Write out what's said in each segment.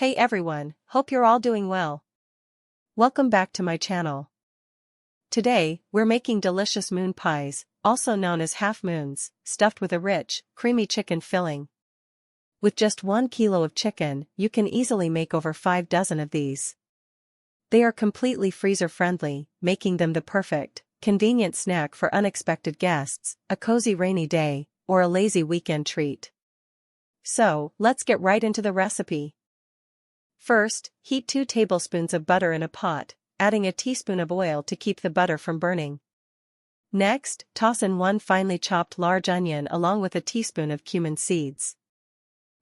Hey everyone, hope you're all doing well. Welcome back to my channel. Today, we're making delicious moon pies, also known as half moons, stuffed with a rich, creamy chicken filling. With just 1 kilo of chicken, you can easily make over 5 dozen of these. They are completely freezer-friendly, making them the perfect, convenient snack for unexpected guests, a cozy rainy day, or a lazy weekend treat. So, let's get right into the recipe. First, heat 2 tablespoons of butter in a pot, adding a teaspoon of oil to keep the butter from burning. Next, toss in 1 finely chopped large onion along with a teaspoon of cumin seeds.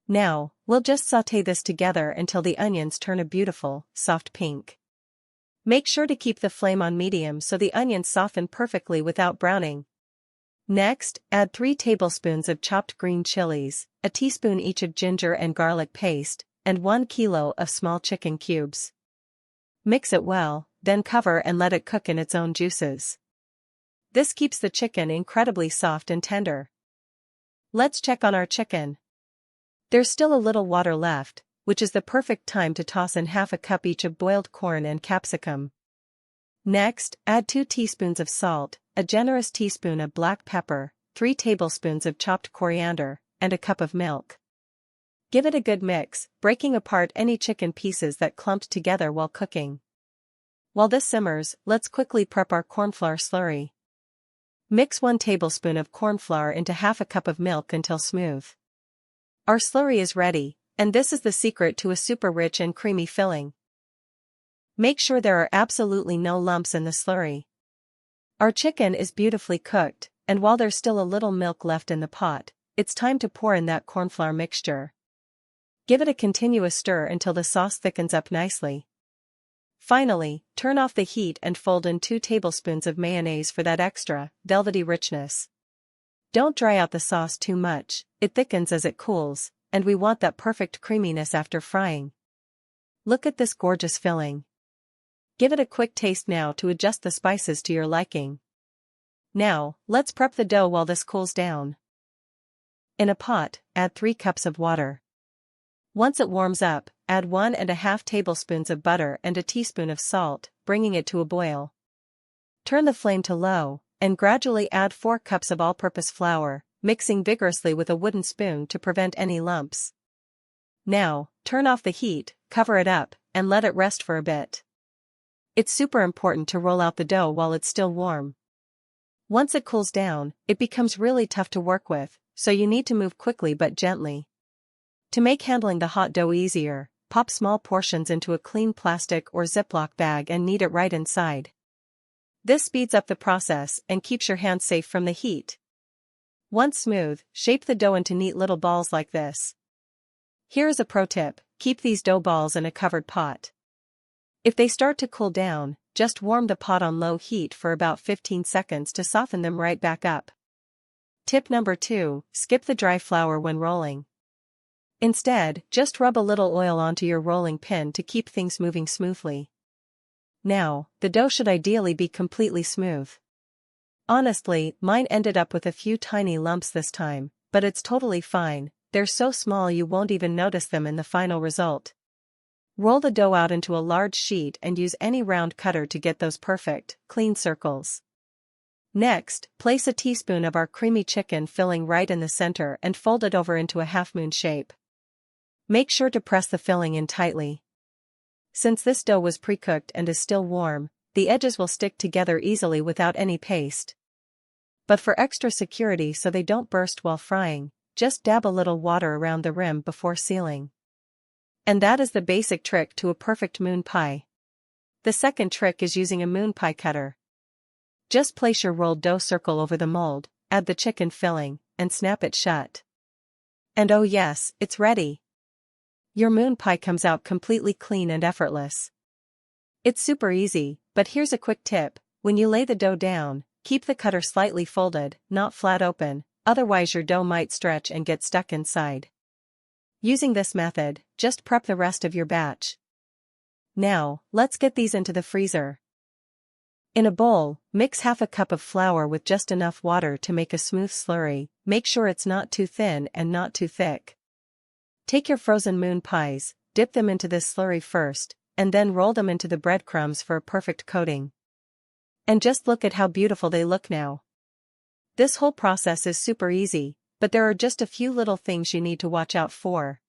Now, we'll just sauté this together until the onions turn a beautiful, soft pink. Make sure to keep the flame on medium so the onions soften perfectly without browning. Next, add 3 tablespoons of chopped green chilies, a teaspoon each of ginger and garlic paste, and 1 kilo of small chicken cubes. Mix it well, then cover and let it cook in its own juices. This keeps the chicken incredibly soft and tender. Let's check on our chicken. There's still a little water left, which is the perfect time to toss in half a cup each of boiled corn and capsicum. Next, add 2 teaspoons of salt, a generous teaspoon of black pepper, 3 tablespoons of chopped coriander, and a cup of milk. Give it a good mix, breaking apart any chicken pieces that clumped together while cooking. While this simmers, let's quickly prep our cornflour slurry. Mix 1 tablespoon of cornflour into half a cup of milk until smooth. Our slurry is ready, and this is the secret to a super rich and creamy filling. Make sure there are absolutely no lumps in the slurry. Our chicken is beautifully cooked, and while there's still a little milk left in the pot, it's time to pour in that cornflour mixture. Give it a continuous stir until the sauce thickens up nicely. Finally, turn off the heat and fold in 2 tablespoons of mayonnaise for that extra, velvety richness. Don't dry out the sauce too much, it thickens as it cools, and we want that perfect creaminess after frying. Look at this gorgeous filling. Give it a quick taste now to adjust the spices to your liking. Now, let's prep the dough while this cools down. In a pot, add 3 cups of water. Once it warms up, add 1½ tablespoons of butter and a teaspoon of salt, bringing it to a boil. Turn the flame to low, and gradually add 4 cups of all-purpose flour, mixing vigorously with a wooden spoon to prevent any lumps. Now, turn off the heat, cover it up, and let it rest for a bit. It's super important to roll out the dough while it's still warm. Once it cools down, it becomes really tough to work with, so you need to move quickly but gently. To make handling the hot dough easier, pop small portions into a clean plastic or Ziploc bag and knead it right inside. This speeds up the process and keeps your hands safe from the heat. Once smooth, shape the dough into neat little balls like this. Here is a pro tip: keep these dough balls in a covered pot. If they start to cool down, just warm the pot on low heat for about 15 seconds to soften them right back up. Tip number 2: skip the dry flour when rolling. Instead, just rub a little oil onto your rolling pin to keep things moving smoothly. Now, the dough should ideally be completely smooth. Honestly, mine ended up with a few tiny lumps this time, but it's totally fine, they're so small you won't even notice them in the final result. Roll the dough out into a large sheet and use any round cutter to get those perfect, clean circles. Next, place a teaspoon of our creamy chicken filling right in the center and fold it over into a half-moon shape. Make sure to press the filling in tightly. Since this dough was pre-cooked and is still warm, the edges will stick together easily without any paste. But for extra security so they don't burst while frying, just dab a little water around the rim before sealing. And that is the basic trick to a perfect moon pie. The second trick is using a moon pie cutter. Just place your rolled dough circle over the mold, add the chicken filling, and snap it shut. And oh yes, it's ready. Your moon pie comes out completely clean and effortless. It's super easy, but here's a quick tip: when you lay the dough down, keep the cutter slightly folded, not flat open, otherwise your dough might stretch and get stuck inside. Using this method, just prep the rest of your batch. Now, let's get these into the freezer. In a bowl, mix half a cup of flour with just enough water to make a smooth slurry. Make sure it's not too thin and not too thick. Take your frozen moon pies, dip them into this slurry first, and then roll them into the breadcrumbs for a perfect coating. And just look at how beautiful they look now. This whole process is super easy, but there are just a few little things you need to watch out for.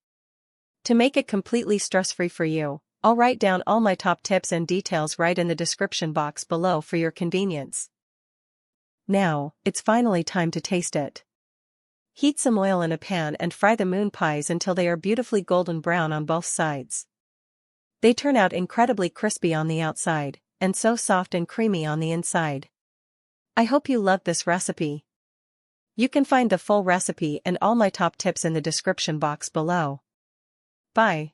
To make it completely stress-free for you, I'll write down all my top tips and details right in the description box below for your convenience. Now, it's finally time to taste it. Heat some oil in a pan and fry the moon pies until they are beautifully golden brown on both sides. They turn out incredibly crispy on the outside, and so soft and creamy on the inside. I hope you loved this recipe. You can find the full recipe and all my top tips in the description box below. Bye.